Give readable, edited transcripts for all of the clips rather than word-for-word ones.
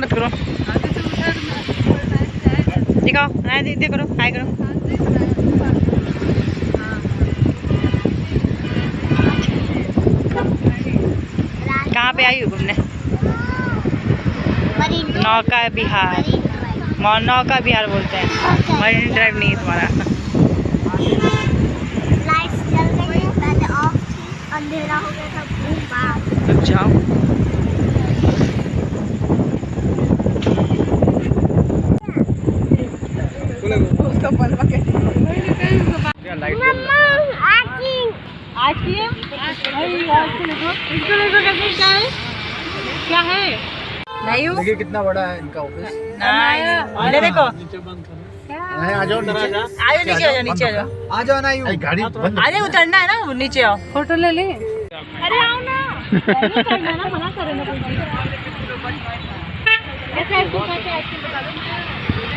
मत करो। दिखाओ, दे करो, हाय करो। कहाँ पे आई हो घूमने? नौका बिहार, नौका बिहार बोलते हैं, मरीन ड्राइव नहीं है तुम्हारा। लाइट्स जल गई है, पहले ऑफ थी, अंधेरा हो गया था, घूम बाहर। जाओ। उसका बनवा के क्या है? नहीं हूँ। देखिए कितना बड़ा है इनका ऑफिस। नहीं देखो, आ जाओ नीचे, नीचे आ जाओ, नीचे आ जाओ, आ जाओ ना, यूं गाड़ी बंद। अरे उतरना है ना, नीचे आओ, फोटो ले ले। अरे आओ ना, करना ना, मना करे ना कोई। कैसे ऐसे बता दो,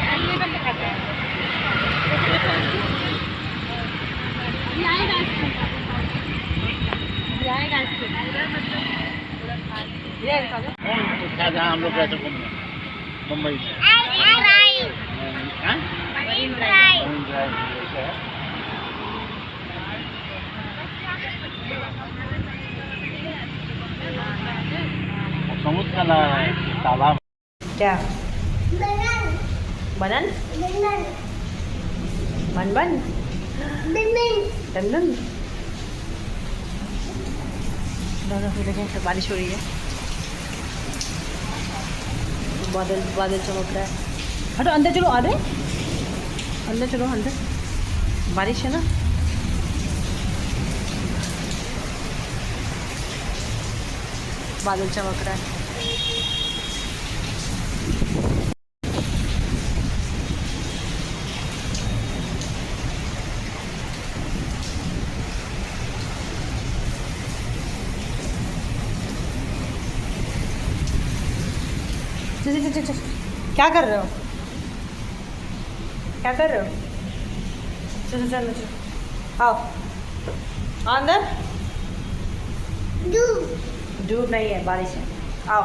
ऐसे कैसे खाते हैं? ये आएगा आइसक्रीम, ये आएगा आइसक्रीम, ये दिखा दो। जहाँ हम लोग गए थे घूमने मुंबई में। Marine drive. समुद्र का तालाब। क्या बनन बन बन दन दोनों फिर देखें तो बारिश हो रही है, बादल बादल चमक रहा है। हटो अंदर चलो, अंदर चलो, अंदर बारिश है ना। बादल चमक रहा है। चल, क्या कर रहे हो? क्या कर रहे हो? चलो चलो चलो, आओ अंदर। धूप नहीं है, बारिश है, आओ।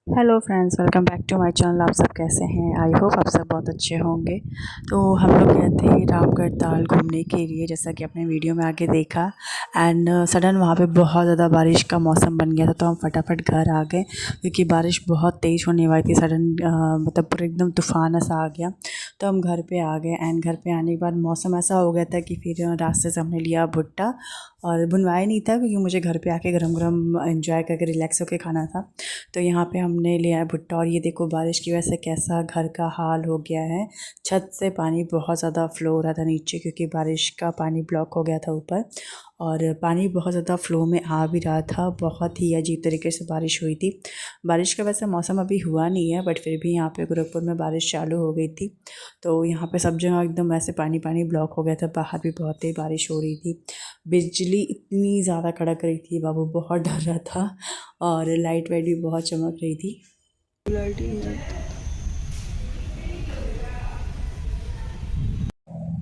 Hello friends, welcome back to my channel. आप सब कैसे हैं? आई होप आप सब बहुत अच्छे होंगे। तो हम लोग गए थे रामगढ़ ताल घूमने के लिए, जैसा कि आपने वीडियो में आगे देखा। एंड सडन वहाँ पे बहुत ज़्यादा बारिश का मौसम बन गया था, तो हम फटाफट घर आ गए क्योंकि बारिश बहुत तेज़ होने वाली थी। सडन मतलब पूरा एकदम तूफ़ान ऐसा आ गया, तो हम घर पे आ गए। एंड घर पे आने के बाद मौसम ऐसा हो गया था कि फिर रास्ते से हमने लिया भुट्टा, और बुनवाया नहीं था क्योंकि मुझे घर पे आके गरम गरम एंजॉय करके रिलैक्स होकर खाना था। तो यहाँ पे हमने लिया है भुट्टा, और ये देखो बारिश की वजह से कैसा घर का हाल हो गया है। छत से पानी बहुत ज़्यादा फ्लो हो रहा था नीचे क्योंकि बारिश का पानी ब्लॉक हो गया था ऊपर, और पानी बहुत ज़्यादा फ्लो में आ भी रहा था। बहुत ही अजीब तरीके से बारिश हुई थी। बारिश का वैसे मौसम अभी हुआ नहीं है, बट फिर भी यहाँ पे गोरखपुर में बारिश चालू हो गई थी, तो यहाँ पे सब जगह एकदम ऐसे पानी पानी ब्लॉक हो गया था। बाहर भी बहुत ही बारिश हो रही थी, बिजली इतनी ज़्यादा कड़क रही थी, बाबू बहुत डर रहा था, और लाइट वाइट भी बहुत चमक रही थी।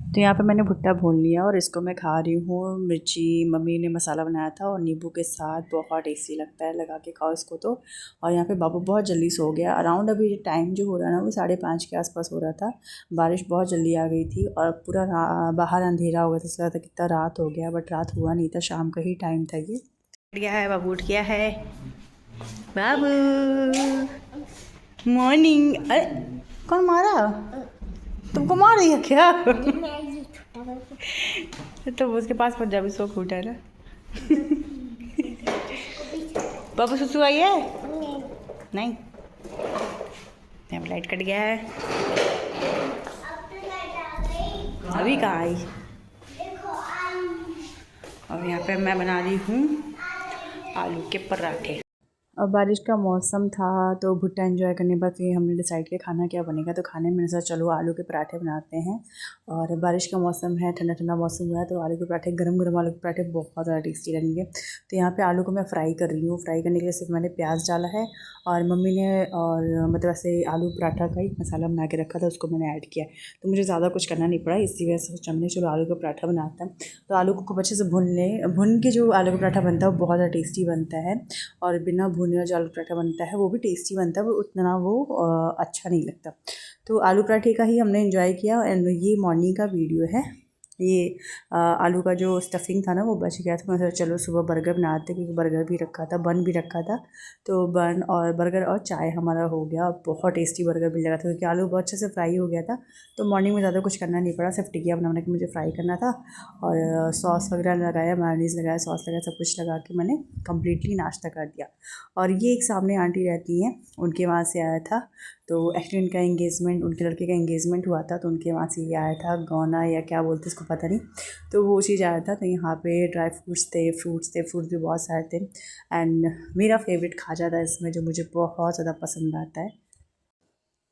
तो यहाँ पे मैंने भुट्टा भून लिया और इसको मैं खा रही हूँ। मिर्ची मम्मी ने मसाला बनाया था और नींबू के साथ, बहुत टेस्टी लगता है, लगा के खाओ इसको तो। और यहाँ पे बाबू बहुत जल्दी सो गया। अराउंड अभी टाइम जो हो रहा है ना वो 5:30 के आसपास हो रहा था। बारिश बहुत जल्दी आ गई थी और पूरा बाहर अंधेरा हो गया था, इसलिए लगा था कितना रात हो गया, बट रात हुआ नहीं था, शाम का ही टाइम था। ये उठ गया है बाबू, उठ गया है बाबू। मॉर्निंग। अरे कौन मारा तुमको? मार रही है क्या? तो उसके पास मत जा, भी सो फूटा है ना। बाबू सुसु आई है? नहीं, लाइट कट गया है। अभी कहाँ आई? और यहाँ पे मैं बना रही हूँ आलू के पराठे। अब बारिश का मौसम था तो भुट्टा एंजॉय करने के बाद फिर हमने डिसाइड किया खाना क्या बनेगा, तो खाने में सोचा चलो आलू के पराठे बनाते हैं। और बारिश का मौसम है, ठंडा ठंडा मौसम हुआ है, तो आलू के पराठे, गरम गरम आलू के पराठे बहुत ज़्यादा टेस्टी लगेंगे। तो यहाँ पे आलू को मैं फ्राई कर रही हूँ। फ्राई करने के लिए सिर्फ मैंने प्याज डाला है, और मम्मी ने और मतलब ऐसे आलू पराठा का ही मसाला बना के रखा था, उसको मैंने ऐड किया। तो मुझे ज़्यादा कुछ करना नहीं पड़ा, इसी वजह से सोचा हमने चलो आलू का पराठा बनाता है। तो आलू को खूब अच्छे से भून लें। भून के जो आलू का पराठा बनता है वो बहुत ज़्यादा टेस्टी बनता है, और बिना भून भुने जो आलू पराठा बनता है वो भी टेस्टी बनता है, पर उतना वो अच्छा नहीं लगता। तो आलू पराठे का ही हमने एंजॉय किया। एंड ये मॉर्निंग का वीडियो है। ये आलू का जो स्टफिंग था ना वो बच गया था। मैं सोचा चलो सुबह बर्गर बनाते, क्योंकि बर्गर भी रखा था, बन भी रखा था। तो बन और बर्गर और चाय हमारा हो गया। बहुत टेस्टी बर्गर मिल रहा था, क्योंकि आलू बहुत अच्छे से फ्राई हो गया था। तो मॉर्निंग में ज़्यादा कुछ करना नहीं पड़ा, सिर्फ टिकिया बनाने के मुझे फ्राई करना था। और सॉस वगैरह लगाया, मायोनीज़ लगाया, सॉस लगाया, सब कुछ लगा के मैंने कम्प्लीटली नाश्ता कर दिया। और ये एक सामने आंटी रहती हैं, उनके वहाँ से आया था। तो एक्चुअली उनका एंगेजमेंट, उनके लड़के का एंगेजमेंट हुआ था, तो उनके वहाँ से ये आया था, गौना या क्या बोलते इसको पता नहीं। तो वो चीज़ आया था। तो यहाँ पे ड्राई फ्रूट्स थे, फ्रूट्स भी बहुत सारे थे। एंड मेरा फेवरेट खाजा था इसमें, जो मुझे बहुत ज़्यादा पसंद आता है।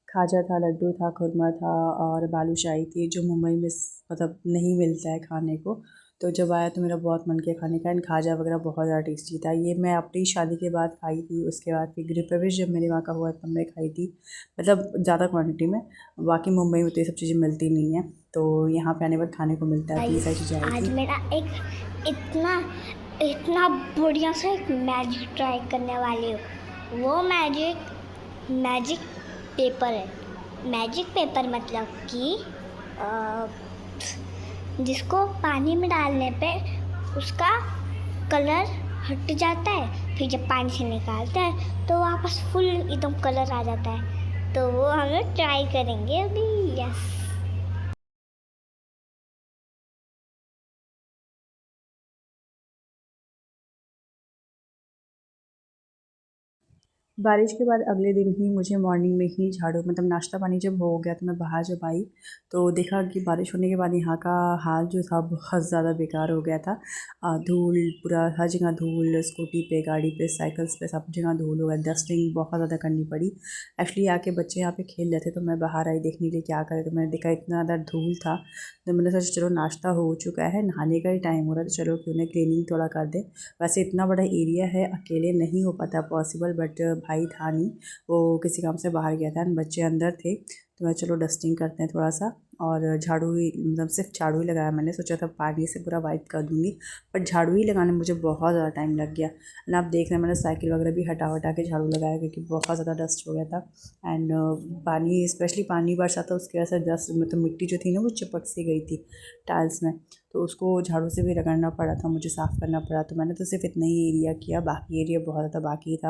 खाजा था, लड्डू था, खुरमा था और बालूशाही थी, जो मुंबई में मतलब नहीं मिलता है खाने को। तो जब आया तो मेरा बहुत मन किया खाने का। एंड खाजा वगैरह बहुत ज़्यादा टेस्टी था। ये मैं अपनी शादी के बाद खाई थी। उसके बाद फिर गृह प्रवेश जब मेरे वहाँ का हुआ तब मैं खाई थी, मतलब ज़्यादा क्वांटिटी में। बाकी मुंबई में तो ये सब चीज़ें मिलती नहीं हैं, तो यहाँ पे आने पर खाने को मिलता है। तो ये सारी चीज़ें आई आज थी। मेरा एक इतना इतना बढ़िया सा एक मैजिक ट्राई करने वाली हूँ। वो मैजिक पेपर है। मैजिक पेपर मतलब कि जिसको पानी में डालने पे उसका कलर हट जाता है, फिर जब पानी से निकालते हैं तो वापस फुल एकदम कलर आ जाता है। तो वो हम लोग ट्राई करेंगे अभी। यस। बारिश के बाद अगले दिन ही मुझे मॉर्निंग में ही झाड़ू, मतलब नाश्ता पानी जब हो गया तो मैं बाहर जब आई तो देखा कि बारिश होने के बाद यहाँ का हाल जो था बहुत ज़्यादा बेकार हो गया था। धूल, पूरा हर जगह धूल, स्कूटी पे, गाड़ी पे, साइकिल्स पे, सब जगह धूल हो गया। डस्टिंग बहुत ज़्यादा करनी पड़ी। एक्चुअली आके बच्चे यहाँ पे खेल रहे थे, तो मैं बाहर आई देखने के लिए क्या करे, तो मैंने देखा इतना ज़्यादा धूल था। तो मैंने सोचा चलो नाश्ता हो चुका है, नहाने का ही टाइम हो रहा है, तो चलो क्यों ना क्लीनिंग थोड़ा कर दे। वैसे इतना बड़ा एरिया है, अकेले नहीं हो पाता पॉसिबल, बट भाई था नहीं, वो किसी काम से बाहर गया था एंड बच्चे अंदर थे। तो मैं चलो डस्टिंग करते हैं थोड़ा सा। और झाड़ू ही, मतलब सिर्फ झाड़ू ही लगाया मैंने, सोचा था पानी से पूरा वाइप कर दूँगी, बट झाड़ू ही लगाने में मुझे बहुत ज़्यादा टाइम लग गया। एंड आप देख रहे हैं मैंने साइकिल वगैरह भी हटा हटा के झाड़ू लगाया, क्योंकि बहुत ज़्यादा डस्ट हो गया था। एंड पानी, स्पेशली पानी बरसा था, उसकी वजह से डस्ट, मतलब मिट्टी जो थी ना वो चिपक सी गई थी टाइल्स में। तो उसको झाड़ू से भी रगड़ना पड़ा था, मुझे साफ़ करना पड़ा। तो मैंने तो सिर्फ इतना ही एरिया किया, बाकी एरिया बहुत ज़्यादा बाकी था,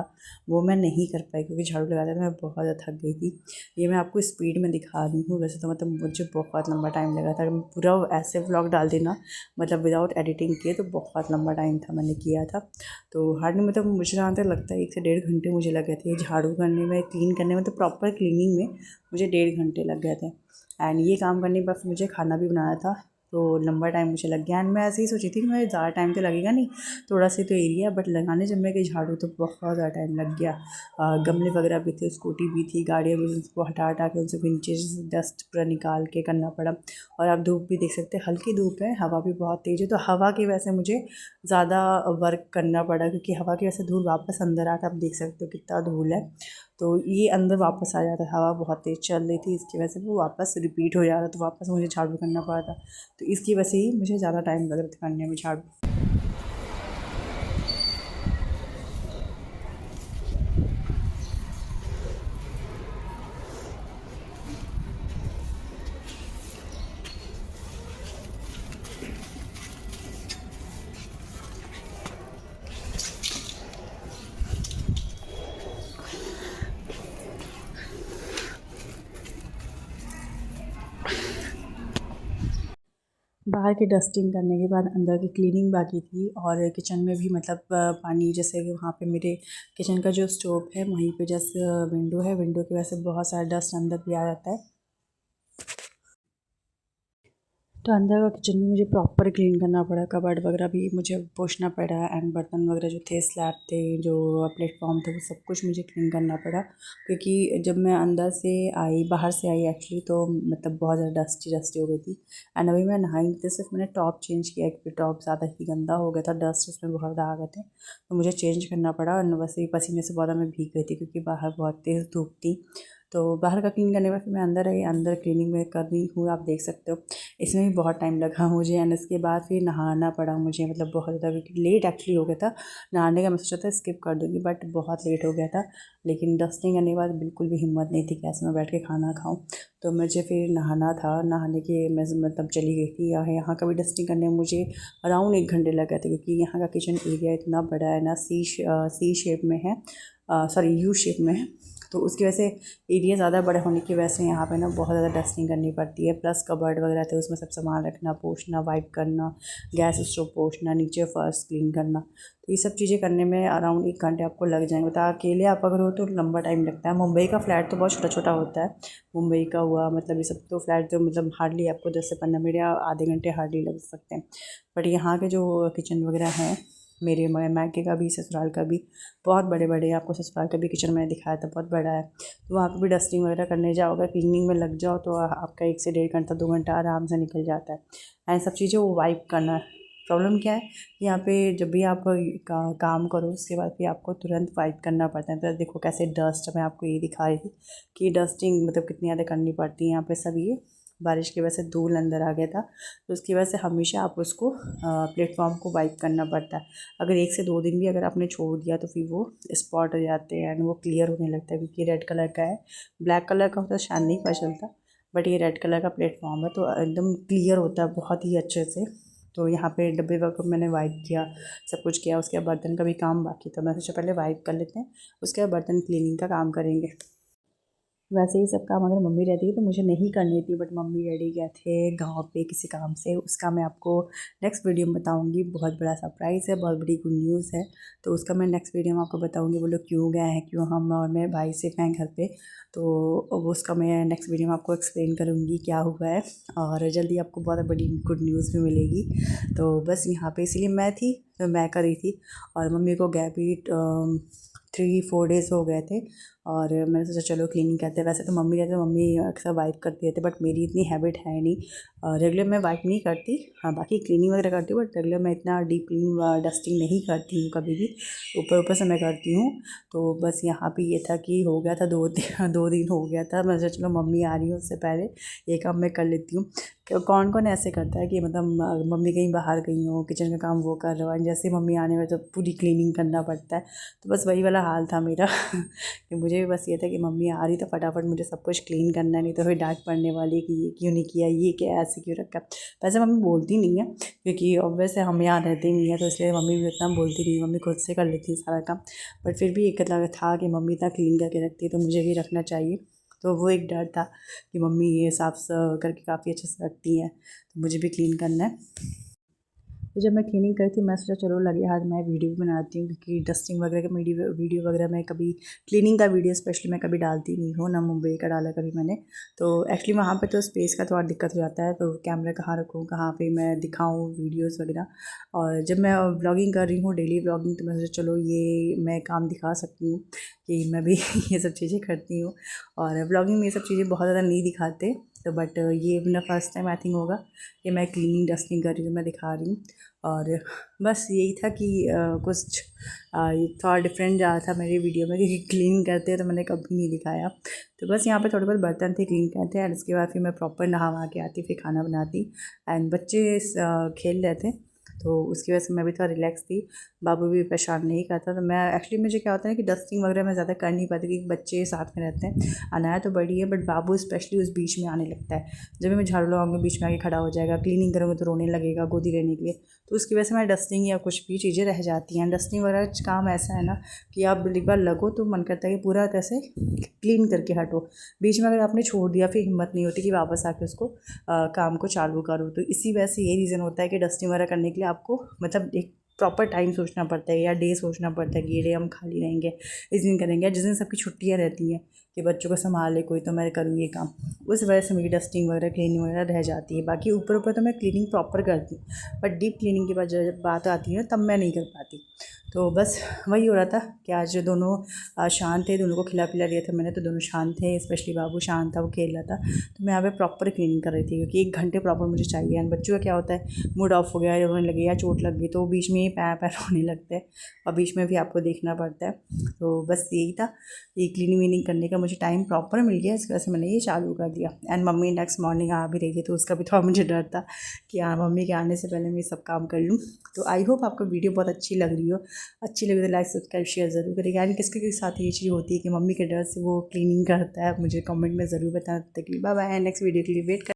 वो मैं नहीं कर पाई, क्योंकि झाड़ू लगाते थे मैं बहुत ज़्यादा थक गई थी। ये मैं आपको स्पीड में दिखा रही हूँ, वैसे तो मतलब मुझे बहुत लंबा टाइम लगा था। पूरा ऐसे व्लॉग डाल देना, मतलब विदाउट एडिटिंग किए, तो बहुत लंबा टाइम था मैंने किया था। तो हार्डली, मतलब मुझे जहाँ तक लगता है 1 से 1.5 घंटे मुझे लगे थे झाड़ू करने में, क्लीन करने में, तो प्रॉपर क्लीनिंग में मुझे 1.5 घंटे लग गए थे। एंड ये काम करने के बाद फिर मुझे खाना भी बनाया था, तो लंबा टाइम मुझे लग गया। एंड मैं ऐसे ही सोची थी कि मुझे ज़्यादा टाइम तो लगेगा नहीं, थोड़ा सा तो एरिया, बट लगाने जब मैं गई झाड़ू तो बहुत ज़्यादा टाइम लग गया। गमले वगैरह भी थे, स्कूटी भी थी, गाड़ियाँ भी, उसको हटा हटा के उनसे नीचे डस्ट पूरा निकाल के करना पड़ा। और आप धूप भी देख सकते हैं, हल्की धूप है, हवा भी बहुत तेज़ है, तो हवा की वजह से मुझे ज़्यादा वर्क करना पड़ा, क्योंकि हवा की वजह से धूल वापस अंदर आता, आप देख सकते हो कितना धूल है। तो ये अंदर वापस आ जाता है, हवा बहुत तेज़ चल रही थी, इसकी वजह से वो वापस रिपीट हो जा रहा था, तो वापस मुझे झाड़ू करना पड़ा था। तो इसकी वजह से ही मुझे ज़्यादा टाइम लग रहा था करने में झाड़ू। बाहर की डस्टिंग करने के बाद अंदर की क्लीनिंग बाकी थी, और किचन में भी, मतलब पानी, जैसे कि वहाँ पे मेरे किचन का जो स्टोव है वहीं पे जैसे विंडो है, विंडो की वजह से बहुत सारा डस्ट अंदर भी आ जाता है। तो अंदर का किचन भी मुझे प्रॉपर क्लीन करना पड़ा, कबर्ड वगैरह भी मुझे पोंछना पड़ा, एंड बर्तन वगैरह जो थे, स्लैब थे, जो प्लेटफॉर्म थे, वो सब कुछ मुझे क्लीन करना पड़ा। क्योंकि जब मैं अंदर से आई, बाहर से आई एक्चुअली, तो मतलब बहुत ज़्यादा डस्टी डस्टी हो गई थी। एंड अभी मैं नहाई नहीं थी, सिर्फ मैंने टॉप चेंज किया, क्योंकि टॉप ज़्यादा ही गंदा हो गया था, डस्ट उसमें बहुत ज़्यादा आ गए थे, तो मुझे चेंज करना पड़ा। और वैसे ही पसीने से बहुत मैं भीग गई थी, क्योंकि बाहर बहुत तेज़ धूप थी। तो बाहर का क्लीन करने के बाद फिर मैं अंदर आई, अंदर क्लीनिंग में कर रही हूँ, आप देख सकते हो। इसमें भी बहुत टाइम लगा मुझे एंड इसके बाद फिर नहाना पड़ा मुझे, मतलब बहुत ज़्यादा लेट एक्चुअली हो गया था नहाने का। मैं सोचा था स्किप कर दूँगी बट बहुत लेट हो गया था। लेकिन डस्टिंग करने के बाद बिल्कुल भी हिम्मत नहीं थी कि ऐसे मैं बैठ के खाना खाऊं, तो मुझे फिर नहाना था। नहाने के मैं मतलब चली गई थी। यहाँ का भी डस्टिंग करने में मुझे अराउंड 1 घंटे लग गए थे, क्योंकि यहाँ का किचन एरिया इतना बड़ा है ना, सी शेप में है, सॉरी यू शेप में है। तो उसकी वजह से एरिया ज़्यादा बड़े होने की वजह से यहाँ पे ना बहुत ज़्यादा डस्टिंग करनी पड़ती है। प्लस कबर्ड वगैरह थे, उसमें सब सामान रखना, पोंछना, वाइप करना, गैस स्टोव पोंछना, नीचे फर्श क्लीन करना, तो ये सब चीज़ें करने में अराउंड 1 घंटे आपको लग जाएंगे। बता अकेले आप अगर हो तो लंबा टाइम लगता है। मुंबई का फ्लैट तो बहुत छोटा छोटा होता है, मुंबई का हुआ मतलब ये सब तो फ्लैट तो मतलब हार्डली आपको 10 से 15 मिनट या आधे घंटे हार्डली लग सकते हैं। बट यहाँ के जो किचन वगैरह हैं, मेरे मायके का भी ससुराल का भी बहुत बड़े बड़े हैं। आपको ससुराल का भी किचन मैंने दिखाया था, बहुत बड़ा है। तो वहाँ पे भी डस्टिंग वगैरह करने जाओगे, क्लीनिंग में लग जाओ तो आपका 1 से 1.5 घंटा 2 घंटा आराम से निकल जाता है। एंड सब चीज़ें वो वाइप करना है। प्रॉब्लम क्या है, यहाँ पे जब भी आप काम करो उसके बाद फिर आपको तुरंत वाइप करना पड़ता है। तो देखो कैसे डस्ट, मैं आपको ये दिखा रही थी कि डस्टिंग मतलब कितनी ज़्यादा करनी पड़ती है यहाँ पे। सब ये बारिश की वजह से धूल अंदर आ गया था, तो उसकी वजह से हमेशा आप उसको प्लेटफॉर्म को वाइप करना पड़ता है। अगर 1 से 2 दिन भी अगर आपने छोड़ दिया तो फिर वो स्पॉट हो जाते हैं एंड वो क्लियर होने लगता है, क्योंकि रेड कलर का है। ब्लैक कलर का होता शायद नहीं पता चलता, बट ये रेड कलर का प्लेटफॉर्म है तो एकदम क्लियर होता है बहुत ही अच्छे से। तो यहाँ पे डब्बे वगैरह मैंने वाइप किया, सब कुछ किया। उसके बाद बर्तन का भी काम बाकी था, मैं सोचा पहले वाइप कर लेते हैं, उसके बाद बर्तन क्लीनिंग का काम करेंगे। वैसे ही सब काम अगर मम्मी रहती है तो मुझे नहीं करनी थी, बट मम्मी डैडी गए थे गांव पे किसी काम से, उसका मैं आपको नेक्स्ट वीडियो में बताऊंगी। बहुत बड़ा सरप्राइज़ है, बहुत बड़ी गुड न्यूज़ है, तो उसका मैं नेक्स्ट वीडियो में आपको बताऊंगी। वो लोग क्यों गए हैं, क्यों हम और मेरे भाई सिर्फ हैं घर पे, तो वो उसका मैं नेक्स्ट वीडियो में आपको एक्सप्लेन करूँगी क्या हुआ है। और जल्दी आपको बहुत बड़ी गुड न्यूज़ भी मिलेगी। तो बस यहाँ पर इसीलिए मैं थी, तो मैं करी थी, और मम्मी को गैप भी 3-4 डेज़ हो गए थे। और मैंने सोचा चलो क्लीनिंग करते हैं। वैसे तो मम्मी रहते, मम्मी अक्सर वाइप करती रहती, बट मेरी इतनी हैबिट है नहीं। रेगुलर मैं वाइप नहीं करती, हाँ बाकी क्लीनिंग वगैरह करती हूँ, बट रेगुलर मैं इतना डीप क्लीन डस्टिंग नहीं करती हूँ कभी भी, ऊपर ऊपर से मैं करती हूँ। तो बस यहाँ पे ये था कि हो गया था 2 दिन हो गया था। मैं सोचा चलो मम्मी आ रही है उससे पहले ये काम मैं कर लेती हूँ। कौन कौन ऐसे करता है कि मतलब मम्मी कहीं बाहर गई हो, किचन का काम वो कर रहा है, जैसे मम्मी आने में तो पूरी क्लीनिंग करना पड़ता है। तो बस वही वाला हाल था मेरा कि मुझे भी बस ये था कि मम्मी आ रही तो फटाफट मुझे सब कुछ क्लीन करना है, नहीं तो फिर डांट पड़ने वाली कि ये क्यों नहीं किया, ये क्या ऐसे क्यों रखा। वैसे मम्मी बोलती नहीं है, क्योंकि ऑब्वियस है हम यहाँ रहते ही नहीं है, तो इसलिए मम्मी भी उतना बोलती नहीं, मम्मी खुद से कर लेती है सारा काम। बट फिर भी एक था कि मम्मी इतना क्लीन करके रखती है तो मुझे भी रखना चाहिए। तो वो एक डर था कि मम्मी ये साफ़ करके काफ़ी अच्छे से रखती हैं, तो मुझे भी क्लीन करना है। तो जब मैं क्लीनिंग करी थी मैं सोचा चलो लगे हाथ मैं वीडियो भी बनाती हूँ, क्योंकि डस्टिंग वगैरह का वीडियो वगैरह मैं कभी क्लीनिंग का वीडियो स्पेशली मैं कभी डालती नहीं हूँ, ना मुंबई का डाला कभी मैंने। तो एक्चुअली वहाँ पे तो स्पेस का थोड़ा दिक्कत हो जाता है, तो कैमरा कहाँ रखूँ, कहाँ पे मैं दिखाऊँ वीडियोस वगैरह। और जब मैं व्लॉगिंग कर रही हूँ डेली व्लॉगिंग, तो मैं सोचा चलो ये मैं काम दिखा सकती हूँ कि मैं भी ये सब चीज़ें करती हूँ। और व्लॉगिंग में ये सब चीज़ें बहुत ज़्यादा नहीं दिखाते, तो बट ये मेरा फर्स्ट टाइम आई थिंक होगा कि मैं क्लीनिंग डस्टिंग कर रही हूँ, मैं दिखा रही हूँ। और बस यही था कि कुछ थोड़ा डिफरेंट जा रहा था मेरी वीडियो में, क्योंकि क्लीन करते हैं तो मैंने कभी नहीं दिखाया। तो बस यहाँ पे थोड़े बहुत बर्तन थे क्लीन करते हैं, और इसके बाद फिर मैं प्रॉपर नहा वहा के आती, फिर खाना बनाती। एंड बच्चे खेल रहे थे, तो उसकी वजह से मैं भी थोड़ा रिलैक्स थी, बाबू भी परेशान नहीं करता। तो मैं एक्चुअली मुझे क्या होता है कि डस्टिंग वगैरह मैं ज़्यादा कर नहीं पाती, क्योंकि बच्चे साथ में रहते हैं। अनाया तो बड़ी है, बट बाबू स्पेशली उस बीच में आने लगता है। जब भी मैं झाड़ू लगाऊंगी बीच में आके खड़ा हो जाएगा, क्लीनिंग करूँगी तो रोने लगेगा गोदी लेने के लिए। तो उसकी वजह से मैं डस्टिंग या कुछ भी चीज़ें रह जाती हैं। डस्टिंग वगैरह काम ऐसा है ना कि आप एक बार लगो तो मन करता है कि पूरा कैसे क्लीन करके हटो। बीच में अगर आपने छोड़ दिया फिर हिम्मत नहीं होती कि वापस आके उसको काम को चालू करो। तो इसी वजह से ये रीज़न होता है कि डस्टिंग वगैरह करने के लिए आपको मतलब एक प्रॉपर टाइम सोचना पड़ता है, या डे सोचना पड़ता है कि ये डे हम खाली रहेंगे, इस दिन करेंगे, जिस दिन सबकी छुट्टियाँ रहती हैं कि बच्चों को संभाले कोई, तो मैं करूँ ये काम। उस वजह से मेरी डस्टिंग वगैरह क्लीनिंग वगैरह रह जाती है। बाकी ऊपर ऊपर तो मैं क्लीनिंग प्रॉपर करती हूँ, बट डीप क्लीनिंग की जब बात आती है तब मैं नहीं कर पाती। तो बस वही हो रहा था कि आज दोनों शांत थे, दोनों को खिला पिला दिया था मैंने, तो दोनों शांत थे। स्पेशली बाबू शांत था, वो खेल रहा था। तो मैं यहाँ पे प्रॉपर क्लीनिंग कर रही थी क्योंकि 1 घंटे प्रॉपर मुझे चाहिए। एंड बच्चों का क्या होता है, मूड ऑफ हो गया, रोने लगे या चोट लग गई तो बीच में ही पैर पैर रोने लगते हैं और बीच में भी आपको देखना पड़ता है। तो बस यही था, ये क्लीनिंग वीनिंग करने का मुझे टाइम प्रॉपर मिल गया, इस वजह से मैंने ये चालू कर दिया। एंड मम्मी नेक्स्ट मॉर्निंग आ भी रही थी, तो उसका भी थोड़ा मुझे डर था कि हाँ मम्मी के आने से पहले मैं सब काम कर लूँ। तो आई होप आपको वीडियो बहुत अच्छी लग रही हो। अच्छी लगी तो लाइक सब्सक्राइब शेयर ज़रूर करिएगा। एंड किसके के साथ ये चीज़ होती है कि मम्मी के डर से वो क्लीनिंग करता है, मुझे कमेंट में ज़रूर बताना। तक बाय बाय, नेक्स्ट वीडियो के लिए वेट कर।